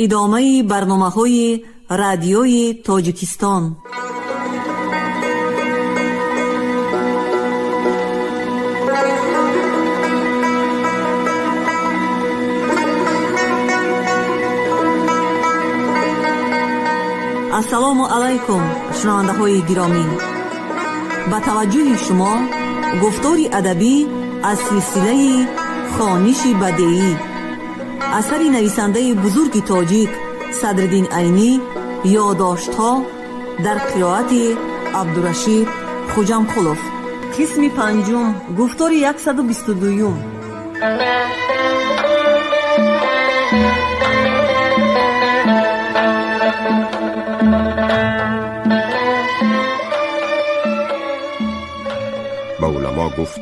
ادامه برنامه‌های رادیوی تاجیکستان. السلام علیکم شنونده های گرامی، با توجه شما گفتاری ادبی از سلسله خوانش بدیعی اثر نویسنده بزرگ تاجیک صدرالدین عینی، یادداشت‌ها در قرائت عبدالرشید خوجامقلوف. قسم پنجم، گفتار 122. با علما گفت: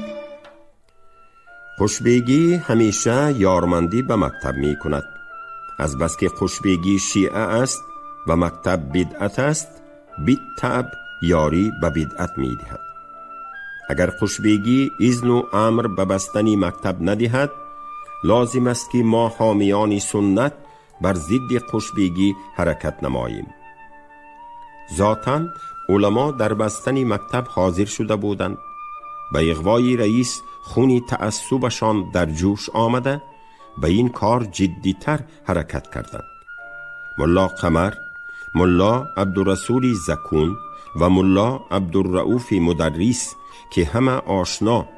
خوشبیگی همیشه یارمندی به مکتب می کند. از بس که خوشبیگی شیعه است و مکتب بدعت است، بالطبع یاری به بدعت می دهد. اگر خوشبیگی اذن و امر به بستن مکتب ندهد، لازم است که ما حامیان سنت بر ضد خوشبیگی حرکت نماییم. ذاتاً علما در بستن مکتب حاضر شده بودند. به اغوای رئیس خون تعصبشان در جوش آمده به این کار جدیتر حرکت کردند. ملا قمر، ملا عبدالرسول زکون و ملا عبدالرؤوف مدرس که همه آشنا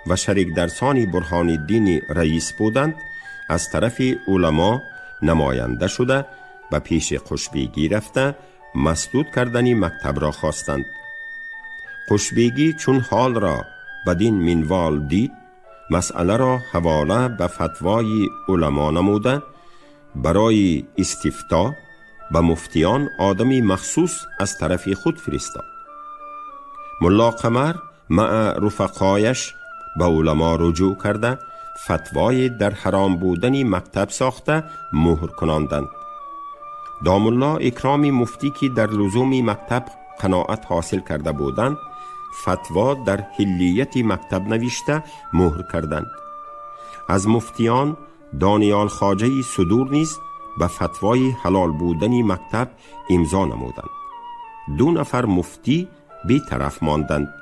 و شریک درسان برهان الدین رئیس بودند، از طرف علما نماینده شده به پیش خوشبیگی رفته مسدود کردن مکتب را خواستند. خوشبیگی چون حال را بدین منوال دید، مسئله را حواله به فتوای علما نموده برای استفتا به مفتیان آدمی مخصوص از طرف خود فرستاد. ملا قمر مع رفقایش به علما رجوع کرده فتوای در حرام بودن مکتب ساخته مهر کناندند. دامالله اکرام مفتی که در لزوم مکتب قناعت حاصل کرده بودند، فتوا در حلیت مکتب نوشته مهر کردند. از مفتیان دانیال خواجه صدور نیز به فتوای حلال بودن مکتب امضا نمودند. 2 نفر مفتی بی طرف ماندند.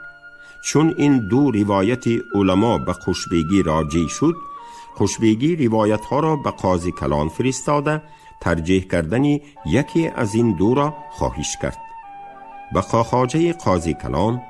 چون این 2 روایت علما به خوشبیگی راجع شد، خوشبیگی روایت ها را به قاضی کلان فرستاده ترجیح کردن یکی از این 2 را خواهش کرد. به خواجه قاضی کلان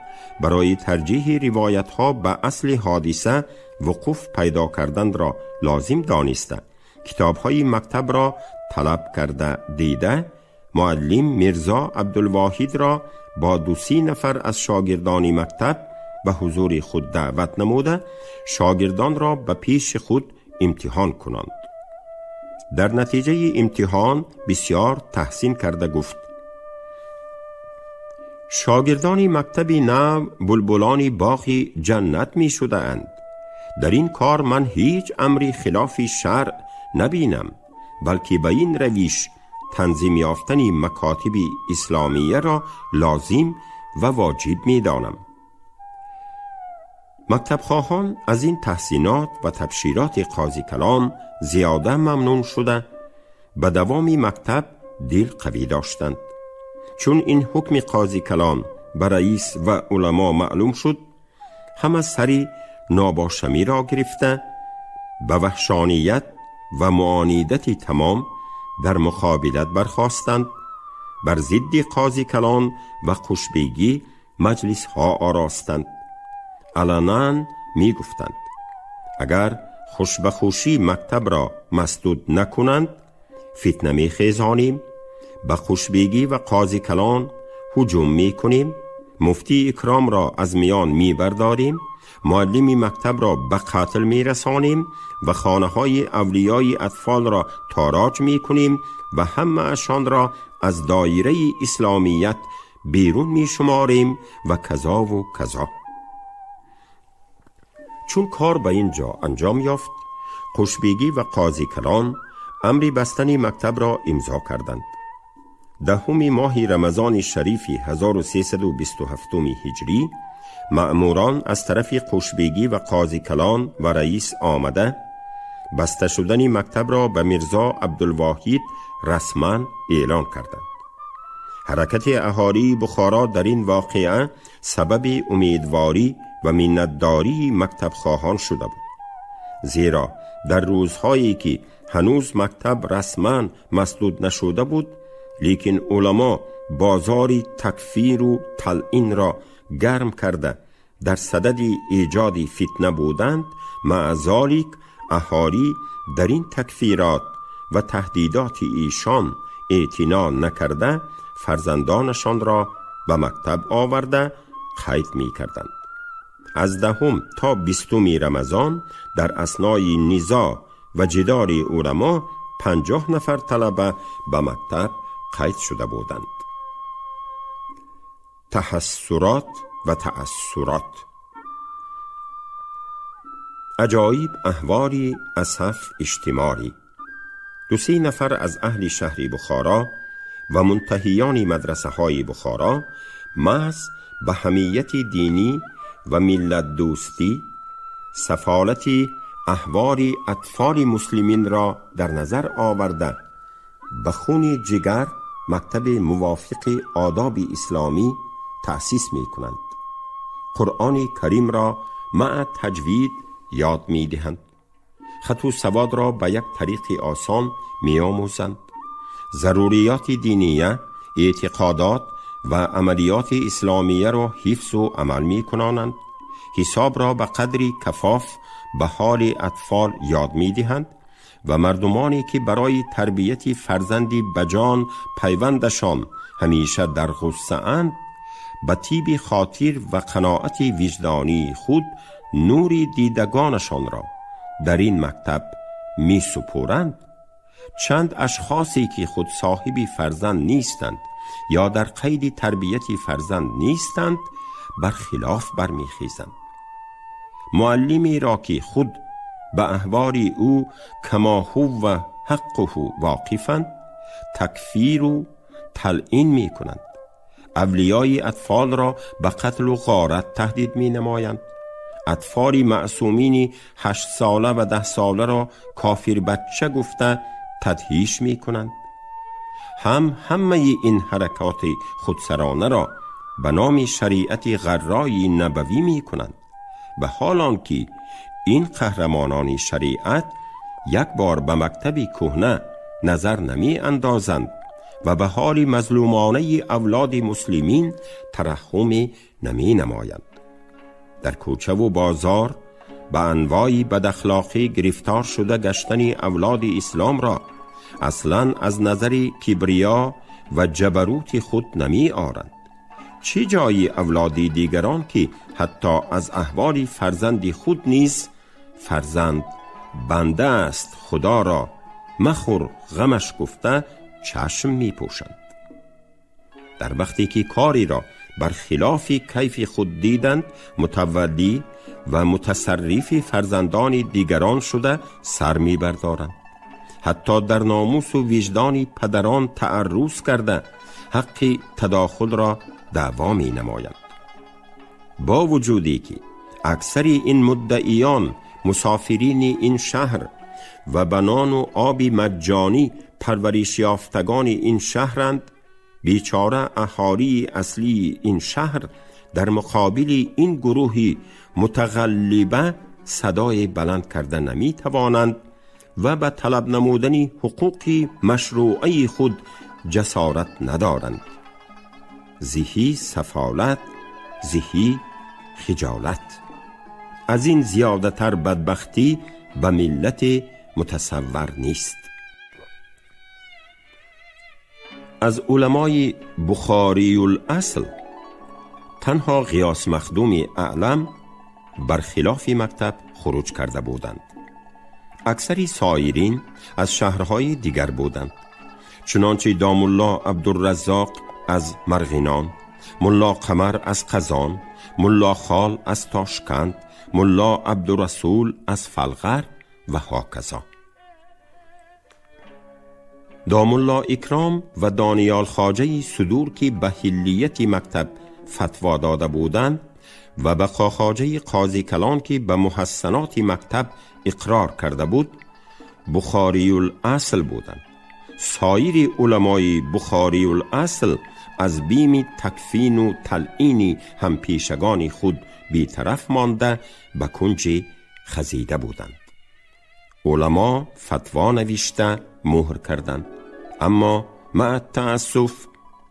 برای ترجیح روایت ها به اصل حادثه وقوف پیدا کردن را لازم دانسته کتاب های مکتب را طلب کرده دیده، معلم میرزا عبدالواحد را با 2-3 نفر از شاگردان مکتب به حضور خود دعوت نموده شاگردان را به پیش خود امتحان کنند. در نتیجه امتحان بسیار تحسین کرده گفت: شاگردان مکتب نو بلبلان باغ جنت می شده اند. در این کار من هیچ امری خلاف شرع نبینم، بلکه به این روش تنظیم یافتن مکاتب اسلامیه را لازم و واجب می دانم. مکتب خواهان از این تحسینات و تبشیرات قاضی کلان زیاده ممنون شده به دوام مکتب دل قوی داشتند. چون این حکم قاضی کلان به رئیس و علما معلوم شد، همه سری ناباشمی را گرفته به وحشانیت و معاندت تمام در مقابلت برخاستند. بر ضد قاضی کلان و خوشبیگی مجلس ها آراستند. علنا می گفتند اگر خوش به خوشی مکتب را مسدود نکنند، فتنه می خیزانیم، به خوشبیگی و قاضی کلان هجوم می کنیم، مفتی اکرام را از میان می برداریم، معلم مکتب را به قتل می رسانیم و خانه های اولیای اطفال را تاراج می کنیم و همه اشان را از دایره اسلامیت بیرون می شماریم و کذا و کذا. چون کار به اینجا انجام یافت، خوشبیگی و قاضی کلان امری بستن مکتب را امضا کردند. 10 ماه رمضان شریف 1327 هجری مأموران از طرف خوشبیگی و قاضی کلان و رئیس آمده بسته شدن مکتب را به میرزا عبدالواحد رسما اعلان کردند. حرکت اهالی بخارا در این واقعه سبب امیدواری و منتداری مکتب خواهان شده بود، زیرا در روزهایی که هنوز مکتب رسما مسدود نشده بود، لیکن علما بازاری تکفیر و تلعین را گرم کرده در صدد ایجاد فتنه بودند. مع ذالک اهالی در این تکفیرات و تهدیدات ایشان اعتنا نکرده فرزندانشان را به مکتب آورده قید می کردند. از 10 تا 20 رمضان در اثنای نزاع و جدال علما 50 نفر طلبه به مکتب قید شده بودند. تحسرات و تأثرات. عجایب احوال اسف اجتماعی. 2-3 نفر از اهل شهر بخارا و منتهیان مدرسه های بخارا محض به حمیت دینی و ملت دوستی سفالت احوال اطفال مسلمین را در نظر آورده به خون جگر مکتب موافق آداب اسلامی تأسیس می کنند. قرآن کریم را مع تجوید یاد می دهند. خط و سواد را به یک طریق آسان می آموزند. ضروریات دینیه، اعتقادات و عملیات اسلامیه را حفظ و عمل می کنند. حساب را به قدری کفاف به حال اطفال یاد می دهند و مردمانی که برای تربیت فرزندی بجان پیوندشان همیشه در غصه اند به طیب خاطر و قناعت وجدانی خود نور دیدگانشان را در این مکتب می سپورند. چند اشخاصی که خود صاحب فرزند نیستند یا در قید تربیت فرزند نیستند برخلاف برمیخیزند. معلمی را که خود به احوال او کما هو و حقه واقفند تکفیر و تلعین می کنند. اولیای اطفال را به قتل و غارت تهدید می نمایند. اطفال معصومین 8 ساله و 10 ساله را کافر بچه گفته تدهیش می کنند. همه این حرکات خودسرانه را به نام شریعت غرای نبوی می کنند، به حال آنکه این قهرمانان شریعت یک بار به مکتب کهنه نظر نمی اندازند و به حال مظلومانه اولاد مسلمین ترحم نمی نمایند. در کوچه و بازار به انواع بداخلاقی گرفتار شده گشتن اولاد اسلام را اصلا از نظر کبریا و جبروت خود نمی آرند. چه جای اولاد دیگران که حتی از احوال فرزند خود نیز فرزند بنده است خدا را مخور غمش گفته چشم می پوشند. در وقتی که کاری را برخلاف کیف خود دیدند متولی و متصرف فرزندان دیگران شده سر می بردارند. حتی در ناموس و وجدان پدران تعرض کرده حق تداخل را دعوا می نمایند. با وجودی که اکثر این مدعیان مسافرین این شهر و بنان و آب مجانی پرورش یافتگان این شهرند، بیچاره اهالی اصلی این شهر در مقابل این گروه متغلبه صدای بلند کرده نمی توانند و به طلب نمودن حقوق مشروعه خود جسارت ندارند. زهی سفالت، زهی خجالت. از این زیادتر بدبختی به ملت متصور نیست. از علمای بخاری الاصل تنها غیاث مخدوم اعلم برخلاف مکتب خروج کرده بودند. اکثری سایرین از شهرهای دیگر بودند، چنانچه دام الله عبدالرزاق از مرغینان، ملا قمر از قزان، ملا خال از تاشکند، ملا عبدالرسول از فلغر و هاکذا. دام الله اکرام و دانیال خواجه صدور که به حلیت مکتب فتوا داده بودند و بقا خواجه قاضی کلان که به محسنات مکتب اقرار کرده بود بخاری الاصل بودند. سایر علمای بخاری الاصل از بیم تکفین و تلعین هم پیشگان خود بی‌طرف مانده به کنج خزیده بودند. علما فتوا نوشته مهر کردند، اما مع تأسف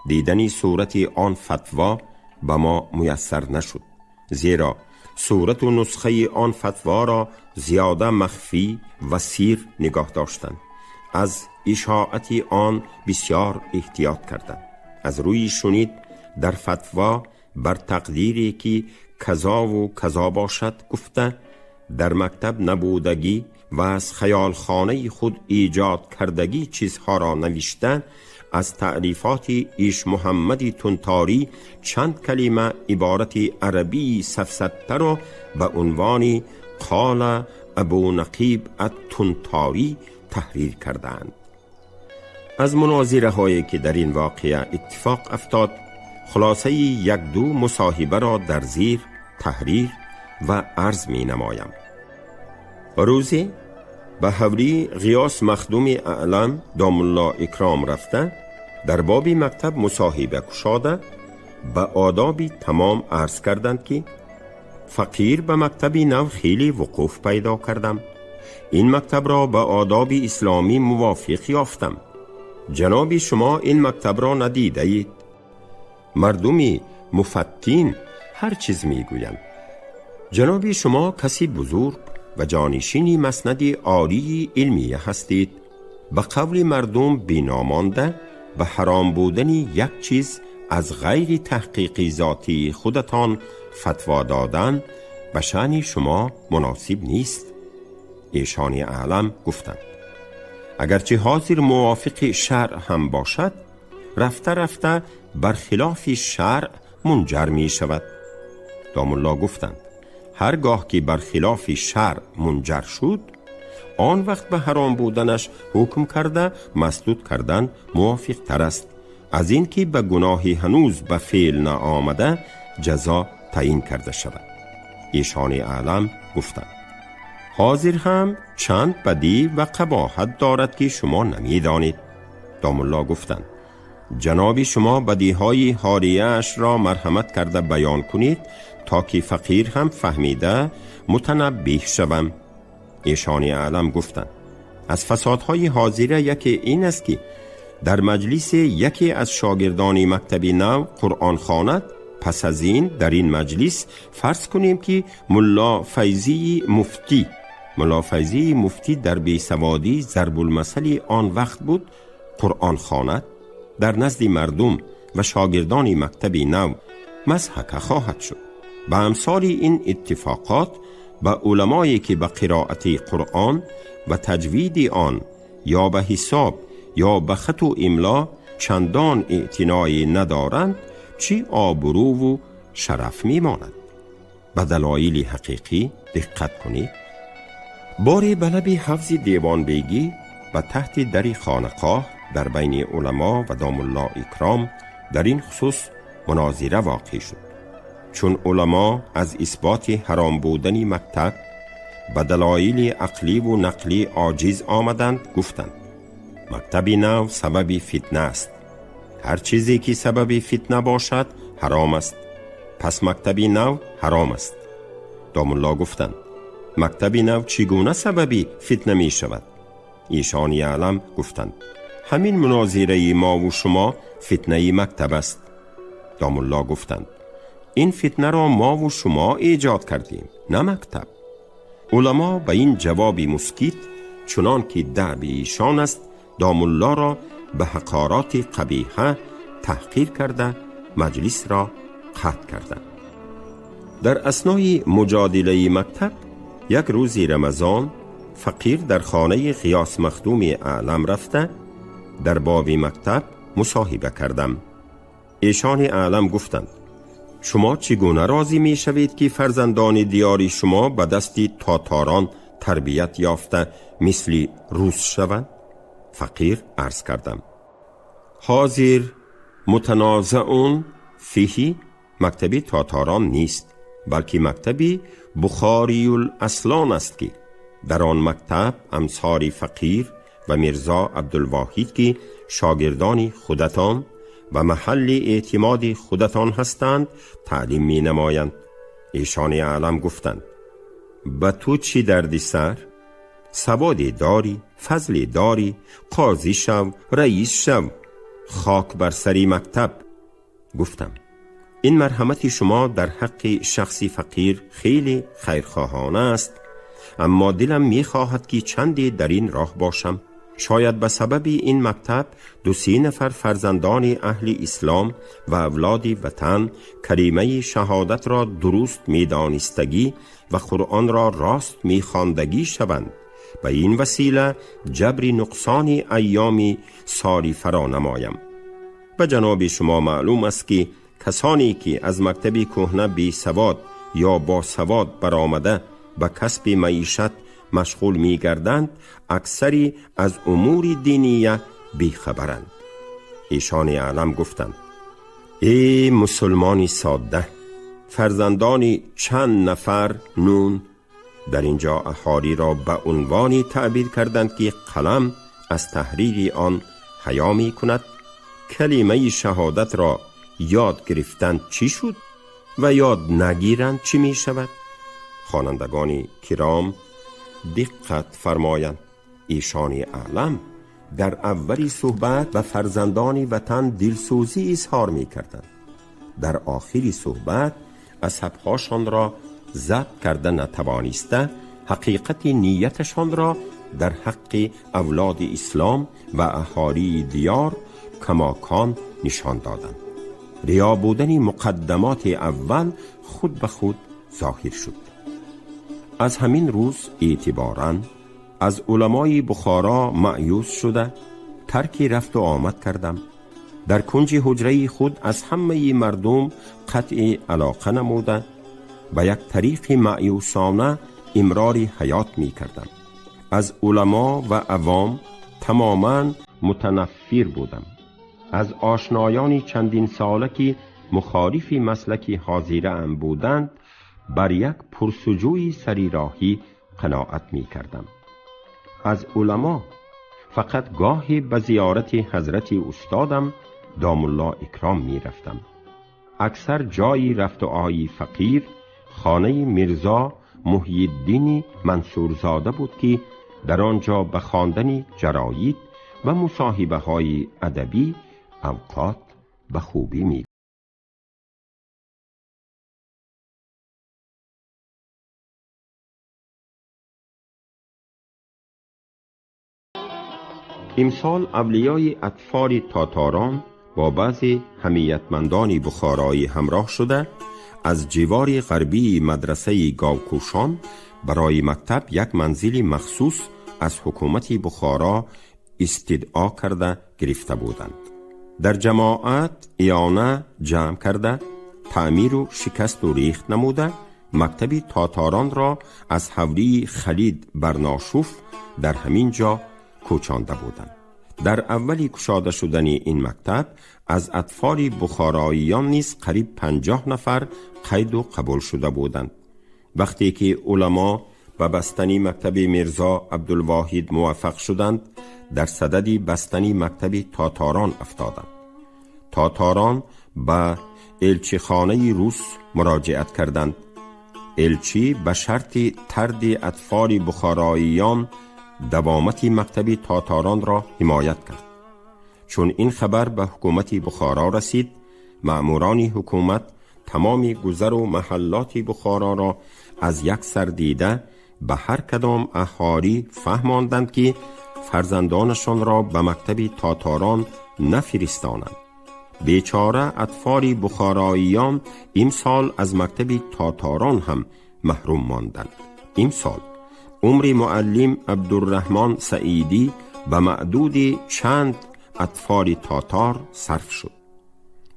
دیدنی صورت آن فتوا به ما میسر نشد، زیرا صورت و نسخه آن فتوا را زیاده مخفی و سیر نگاه داشتند. از اشاعت آن بسیار احتیاط کردند. از روی شنید در فتوا بر تقدیری که کذا و کذا باشد گفته، در مکتب نبودگی و از خیالخانه خود ایجاد کردگی چیزها را نوشته، از تعریفات ایش محمد تنتاری چند کلمه عبارت عربی سفسطه را به عنوان قال ابو نقیب التنتاری تحریر کردند. از مناظره هایی که در این واقعه اتفاق افتاد، خلاصه یک دو مصاحبه را در زیر تحریر و عرض می نمایم. روزی به حوری غیاث مخدوم اعلم دام الله اکرام رفته، در باب مکتب مصاحبه کشاده به آدابی تمام عرض کردند که فقیر به مکتبی نو خیلی وقوف پیدا کردم. این مکتب را به آداب اسلامی موافق یافتم. جناب شما این مکتب را ندیده اید؟ مردمی مفتین هر چیز می گویند. جناب شما کسی بزرگ و جانشینی مسند عالی علمیه هستید. به قول مردم بینامانده به حرام بودن یک چیز از غیر تحقیق ذاتی خودتان فتوا دادن به شأن شما مناسب نیست. ایشان اعلم گفتند اگرچه حاضر موافق شرع هم باشد، رفته رفته برخلاف شرع منجر می شود. دام الله گفتند هرگاه که برخلاف شرع منجر شد، آن وقت به حرام بودنش حکم کرده مسدود کردن موافق تر است از این که به گناهی هنوز به فعل نآمده جزا تعیین کرده شود. ایشان اعلم گفتند حاضر هم چند بدی و قباحت دارد که شما نمی دانید. دام الله گفتند جناب شما بدیهای حاریه اش را مرحمت کرده بیان کنید تا که فقیر هم فهمیده متنبه شوم. ایشان اعلم گفتند از فسادهای حاضره یکی این است که در مجلس یکی از شاگردان مکتب نو قرآن خواند، پس از این در این مجلس فرض کنیم که ملا فیضی مفتی در بیسوادی ضرب المثل آن وقت بود، قرآن خواند، در نزد مردم و شاگردان مکتب نو مضحک خواهد شد. به امثال این اتفاقات به علمایی که به قرائت قرآن و تجوید آن یا به حساب یا به خط و املا چندان اعتنایی ندارند چی آبرو و شرف می ماند. به دلایل حقیقی دقت کنید. باری به لب حفظ دیوان بیگی و تحت در خانقاه در بین علما و دام الله اکرام در این خصوص مناظره واقع شد. چون علما از اثبات حرام بودن مکتب به دلایل عقلی و نقلی عاجز آمدند، گفتند مکتب نو سبب فتنه است. هر چیزی که سبب فتنه باشد حرام است، پس مکتب نو حرام است. دام الله گفتند مکتب نو چگونه سبب فتنه می شود؟ ایشان اعلم گفتند همین مناظره ما و شما فتنه مکتب است. دام الله گفتند این فتنه را ما و شما ایجاد کردیم، نه مکتب. علما به این جواب مسکیت چنان که دعوی ایشان است دام الله را به حقارات قبیحه تحقیر کرده مجلس را قطع کردند. در اثنای مجادله مکتب یک روزی رمضان فقیر در خانه غیاث مخدوم اعلم رفته در باب مکتب مصاحبه کردم. ایشان اعلم گفتند شما چگونه راضی می شوید که فرزندان دیاری شما به دست تاتاران تربیت یافته مثل روس شوند؟ فقیر عرض کردم حاضر متنازعون فیهی مکتبی تاتاران نیست، بلکه مکتبی بخاری الاصلان است که در آن مکتب امثال فقیر و میرزا عبدالواحد که شاگردان خودتان و محل اعتماد خودتان هستند تعلیم می نمایند. ایشان اعلم گفتند: به تو چی دردی سر؟ سوادی داری، فضلی داری، قاضی شو، رئیس شو، خاک بر سری مکتب. گفتم: این مرحمت شما در حق شخصی فقیر خیلی خیرخواهانه است، اما دلم می خواهد که چندی در این راه باشم. شاید به سبب این مکتب 2-3 نفر فرزندان اهل اسلام و اولاد وطن کلمه شهادت را درست می دانستگی و قرآن را راست می خواندگی شوند. به این وسیله جبر نقصان ایام سالی فرا نمایم. به جناب شما معلوم است که کسانی که از مکتب کهنه بی سواد یا با سواد برآمده به کسب معیشت مشغول می گردند، اکثری از امور دینیه بی خبرند. ایشان اعلم گفتند: ای مسلمانی ساده، فرزندان چند نفر نون. در اینجا احاری را به عنوانی تعبیر کردند که قلم از تحریر آن حیا می کند. کلمه شهادت را یاد گرفتند چی شد و یاد نگیرند چی می شود؟ خوانندگان کرام دقت فرمایند. ایشان اعلم در اولی صحبت به فرزندان وطن دلسوزی اظهار می کردند. در آخری صحبت عصبهاشان را ضبط کرده نتوانسته حقیقت نیتشان را در حق اولاد اسلام و اهالی دیار کماکان نشان دادند. ریا بودن مقدمات اول خود به خود ظاهر شد. از همین روز اعتباراً از علمای بخارا مایوس شده ترک رفت و آمد کردم. در کنج حجره خود از همه مردم قطع علاقه نموده و یک طریق مایوسانه امرار حیات می کردم. از علما و عوام تماماً متنفر بودم. از آشنایان چندین ساله که مخالف مسلک حاضره ام بودند بر یک پرسجوی سریراهی قناعت می کردم. از علما فقط گاهی به زیارت حضرت استادم دام الله اکرام می رفتم. اکثر جایی رفت و آیی فقیر خانه میرزا محی الدین منصورزاده بود که در آنجا به خواندن جراید و مصاحبه های ادبی اوقات به خوبی می. امسال اولیای اطفال تاتاران با بعضی حمیتمندان بخارایی همراه شده از جوار غربی مدرسه گاوکوشان برای مکتب یک منزل مخصوص از حکومت بخارا استدعا کرده گرفته بودند. در جماعت اعانه جمع کرده تعمیر و شکست و ریخت نموده مکتب تاتاران را از حولی خلید برناشوف در همین جا کوچانده بودند. در اولی گشاده شدن این مکتب از اطفال بخاراییان نیز قریب 50 نفر قید و قبول شده بودند. وقتی که علما به بستنی مکتب میرزا عبدالواحد موفق شدند در صدد بستنی مکتب تاتاران افتادند. تاتاران به الچی خانه روس مراجعت کردند. الچی به شرط طرد اطفال بخاراییان دوامت مکتب تاتاران را حمایت کرد. چون این خبر به حکومت بخارا رسید، مأموران حکومت تمام گذر و محلات بخارا را از یک سر دیده به هر کدام اهالی فهماندند که فرزندانشان را به مکتب تاتاران نفرستانند. بیچاره اطفال بخاراییان امسال از مکتب تاتاران هم محروم ماندند. امسال عمر معلم عبدالرحمن سعیدی به معدود چند اطفال تاتار صرف شد.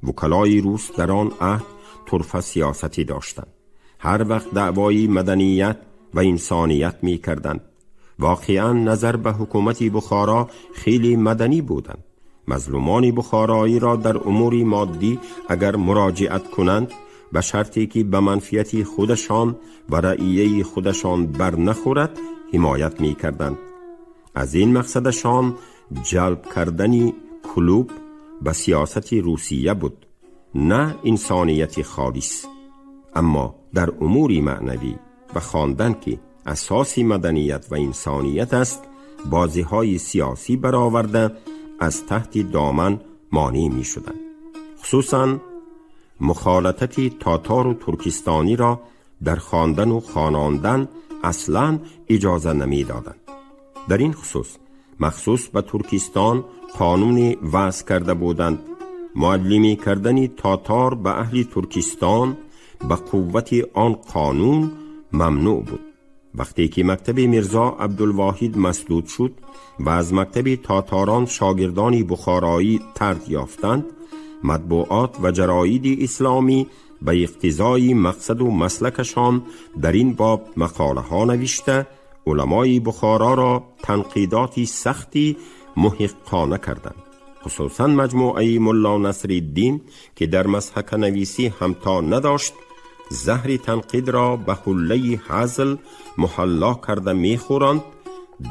وکلای روس در آن عهد طرف سیاستی داشتند. هر وقت دعوای مدنیت و انسانیت می کردند. واقعا نظر به حکومت بخارا خیلی مدنی بودند. مظلومان بخارایی را در امور مادی اگر مراجعت کنند به شرطی که به منفیت خودشان و رعیه خودشان بر نخورد حمایت می کردند. از این مقصدشان جلب کردن کلوب به سیاست روسیه بود، نه انسانیت خالص. اما در امور معنوی و خواندن که اساس مدنیت و انسانیت است، بازی‌های سیاسی برآورده از تحت دامن مانع می شدند. خصوصاً مخالطت تاتار و ترکستانی را در خواندن و خواناندن اصلاً اجازه نمی دادند. در این مخصوص به ترکستان قانون وضع کرده بودند. معلمی کردن تاتار به اهل ترکستان به قوت آن قانون ممنوع بود. وقتی که مکتب میرزا عبدالواحد مسدود شد و از مکتب تاتاران شاگردان بخارایی طرد یافتند، مطبوعات و جراید اسلامی به اقتضای مقصد و مسلکشان در این باب مقاله ها نوشته علمای بخارا را تنقیداتی سختی محقانه کردند. خصوصا مجموعه ملا نصرالدین که در مسحک نویسی همتا نداشت، زهر تنقید را به حله هزل محلا کرده میخورند.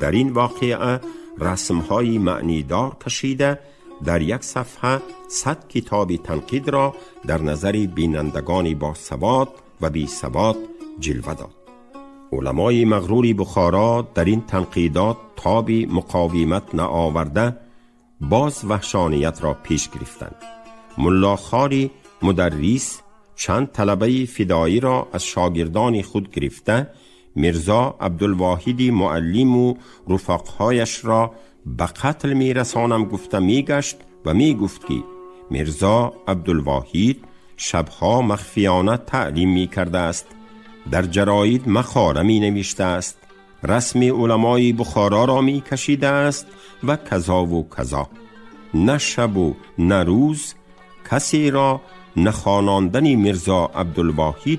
در این واقعه رسمهای معنیدار کشیده در یک صفحه 100 کتاب تنقید را در نظر بینندگان با سواد و بی سواد جلوه داد. علمای مغرور بخارا در این تنقیدات تاب مقاومت نآورده باز وحشانیت را پیش گرفتند. ملا خاری مدرس چند طلبه فدایی را از شاگردان خود گرفته میرزا عبدالواحد معلم و رفقایش را به قتل می رسانم گفته می گشت و می گفت که میرزا عبدالواحد شبها مخفیانه تعلیم می کرده است، در جراید مقاله می نوشته است، رسم علمای بخارا را می کشیده است و کذا و کذا. نه شب و نه روز کسی را نخواناندن میرزا عبدالواحد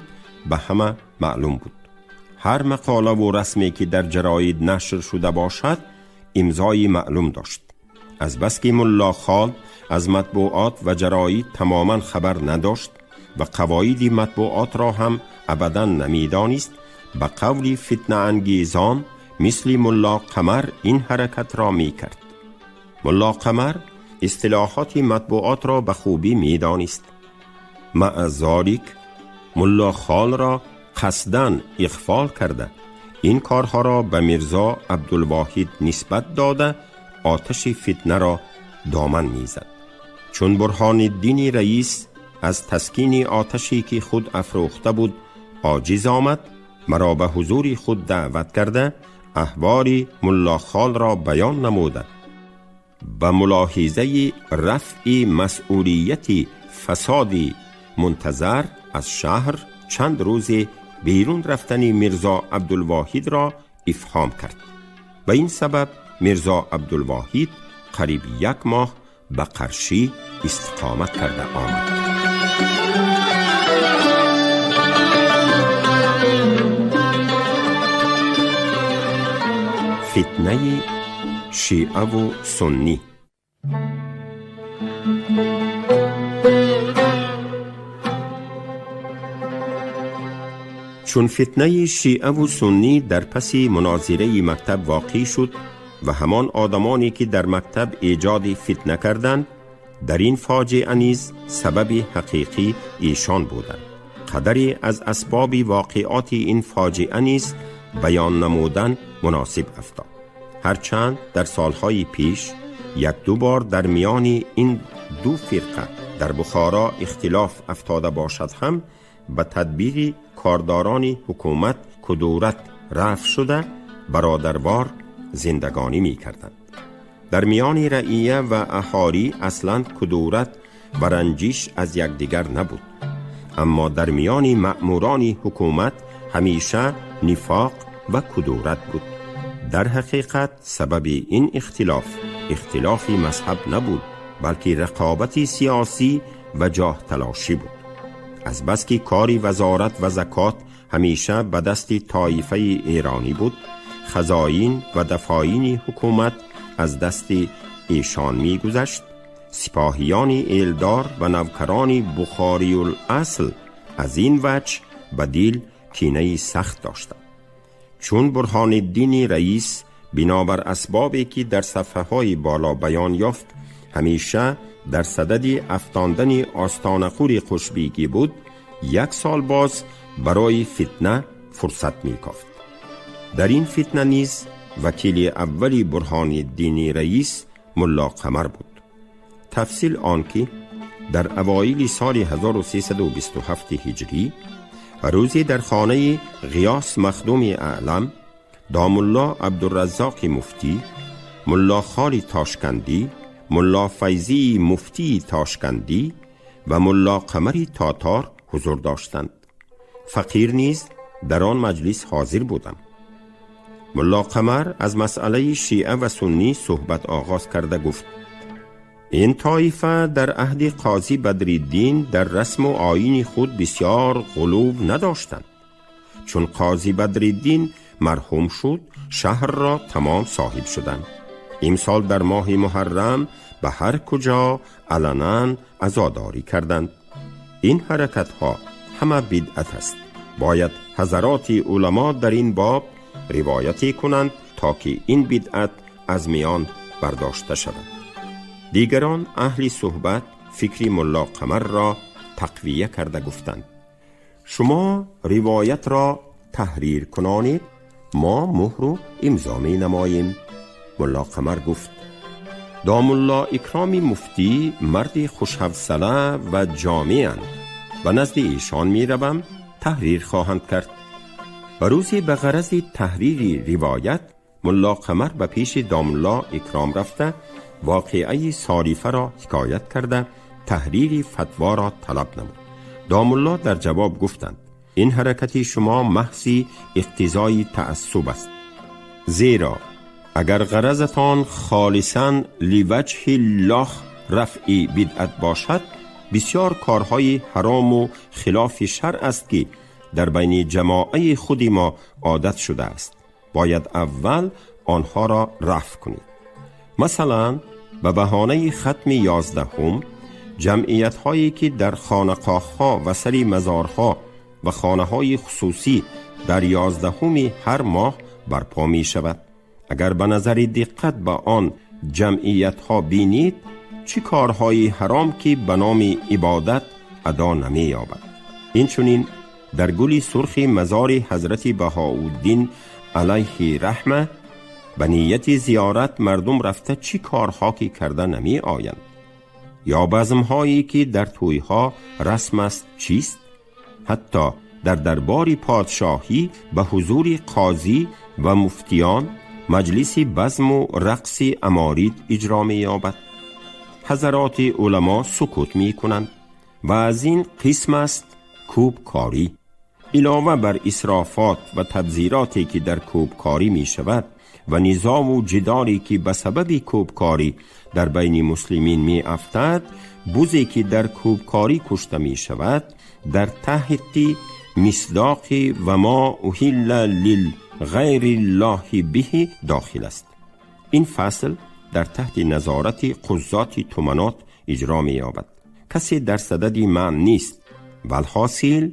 به همه معلوم بود. هر مقاله و رسمی که در جراید نشر شده باشد امضای معلوم داشت. از بس که ملا خال از مطبوعات و جراید تماما خبر نداشت و قواعد مطبوعات را هم ابدا نمیدانست، به قول فتنه انگیزان مثل ملا قمر این حرکت را می کرد. ملا قمر اصطلاحات مطبوعات را به خوبی می دانست. مع ذالک ملا خال را قصداً اغفال کرده این کارها را به میرزا عبدالواحد نسبت داده آتش فتنه را دامن میزد. چون برهان الدین رئیس از تسکین آتشی که خود افروخته بود عاجز آمد، مرا به حضور خود دعوت کرده احوال ملا خال را بیان نموده. به ملاحظه رفع مسئولیت فساد منتظر از شهر چند روز بیرون رفتن میرزا عبدالواحد را افهام کرد. به این سبب میرزا عبدالواحد قریب 1 ماه به قرشی استقامت کرده آمد. فتنه شیعه و سنی. چون فتنه شیعه و سنی در پس مناظره مکتب واقع شد و همان آدمانی که در مکتب ایجاد فتنه کردند در این فاجعه نیز سبب حقیقی ایشان بودند، قدری از اسباب واقعات این فاجعه نیز بیان نمودن مناسب افتاد. هرچند در سالهای پیش 1-2 بار در میان این دو فرقه در بخارا اختلاف افتاده باشد، هم به تدبیر کارداران حکومت کدورت رفع شده برادروار زندگانی می کردند. در میان رعیه و اهالی اصلا کدورت و رنجش از یکدیگر نبود، اما در میان مأموران حکومت همیشه نفاق و کدورت بود. در حقیقت سبب این اختلاف مذهب نبود، بلکه رقابت سیاسی و جاه تلاشی بود. از بس که کاری وزارت و زکات همیشه به دست طایفه ایرانی بود، خزاین و دفاعین حکومت از دست ایشان می گذشت. سپاهیان ایلدار و نوکران بخاری الاصل از این وجه به دل کینه سخت داشتند. چون برهان الدین رئیس بنابر اسبابی که در صفحه های بالا بیان یافت همیشه در صدد افتاندن آستانخور خوشبیگی بود، 1 سال باز برای فتنه فرصت می کافت. در این فتنه نیز وکیل اولی برهان الدین رئیس ملا قمر بود. تفصیل آن که در اوایل سال 1327 هجری روزی در خانه غیاث مخدوم اعلم، دام الله عبدالرزاق مفتی، ملا خالی تاشکندی، ملا فیضی مفتی تاشکندی و ملا قمری تاتار حضور داشتند. فقیر نیز در آن مجلس حاضر بودم. ملا قمر از مسئله شیعه و سنی صحبت آغاز کرده گفت: این طایفه در عهد قاضی بدرالدین در رسم و آیین خود بسیار غلو نداشتند. چون قاضی بدرالدین مرحوم شد، شهر را تمام صاحب شدند. امسال در ماه محرم به هر کجا علنا عزاداری کردند. این حرکت ها همه بدعت است. باید حضرات علما در این باب روایتی کنند تا که این بدعت از میان برداشته شود. دیگران اهل صحبت فکری ملا قمر را تقویه کرده گفتند: شما روایت را تحریر کنانید، ما مهر و امضا می نماییم. ملا قمر گفت: دام الله اکرام مفتی مرد خوش‌حوصله و جامع‌اند و نزد ایشان می روم، تحریر خواهند کرد. و روزی به غرض تحریر روایت ملا قمر به پیش دام الله اکرام رفته واقعه صارفه را حکایت کرده تحریر فتوا را طلب نمود. دام الله در جواب گفتند: این حرکت شما محض اقتضای تعصب است، زیرا اگر غرضتان خالصاً لوجه الله رفع بدعت باشد، بسیار کارهای حرام و خلاف شرع است که در بین جماعه خود ما عادت شده است. باید اول آنها را رفع کنید. مثلا به بهانه ختم 11 جمعیت هایی که در خانقاه ها و سر مزارها و خانه های خصوصی در 11 هر ماه برپا می شود. اگر به نظر دقت به آن جمعیت ها بینید، چه کارهای حرام که به نام عبادت ادا نمی یابد. این چنین در گل سرخ مزار حضرت بهاءالدین علیه رحمه به نیت زیارت مردم رفته چی کارها که کرده نمی آیند. یا بزمهایی که در تویها رسم است چیست؟ حتی در دربار پادشاهی به حضور قاضی و مفتیان مجلس بزم و رقص امارید اجرا می یابد. حضرات علما سکوت می کنند و از این قسم است کوبکاری. علاوه بر اسرافات و تبذیراتی که در کوبکاری می شود و نزاع و جدالی که به سبب کوبکاری در بین مسلمین می افتد، بوزی که در کوبکاری کشته می شود در تحت مصداق و ما اهل للغیر الله به داخل است. این فصل در تحت نظارت قضات تومنات اجرا می یابد. کسی در صدد منع نیست. والحاصل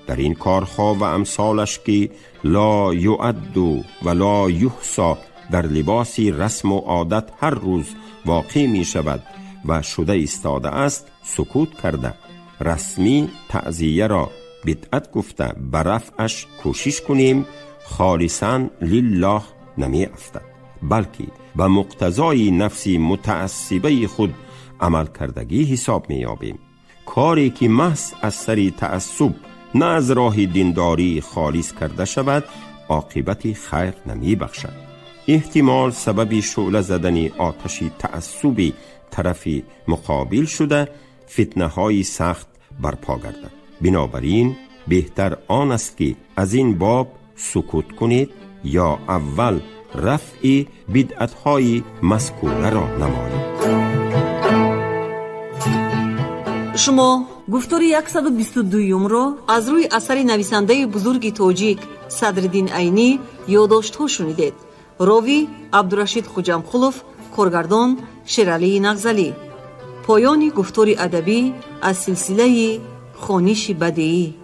در این کارها و امثالش که لا یعد و لا یحصا در لباس رسم و عادت هر روز واقع می شود و شده استاده است، سکوت کرده رسمی تعزیه را بدعت گفته برفعش کوشش کنیم، خالصاً لله نمی افتد، بلکه به مقتضای نفس متعصبه خود عمل کردگی حساب می یابیم. کاری که محض از سر تعصب نه از راه دینداری خالص کرده شود، عاقبت خیر نمی بخشد. احتمال سبب شعله زدن آتش تعصب طرف مقابل شده فتنه های سخت برپا گردد. بنابراین بهتر آن است که از این باب سکوت کنید یا اول رفع بدعت های مذکوره را نمایید. شما گفتاری 122 را از روی اثر نویسنده بزرگ تاجیک صدرالدین عینی یادداشت‌ها شنیدید. راوی عبدالرشید خوجامقلوف، کارگردان شیرعلی نغزلی. پایان گفتار ادبی از سلسله خوانش بدیعی.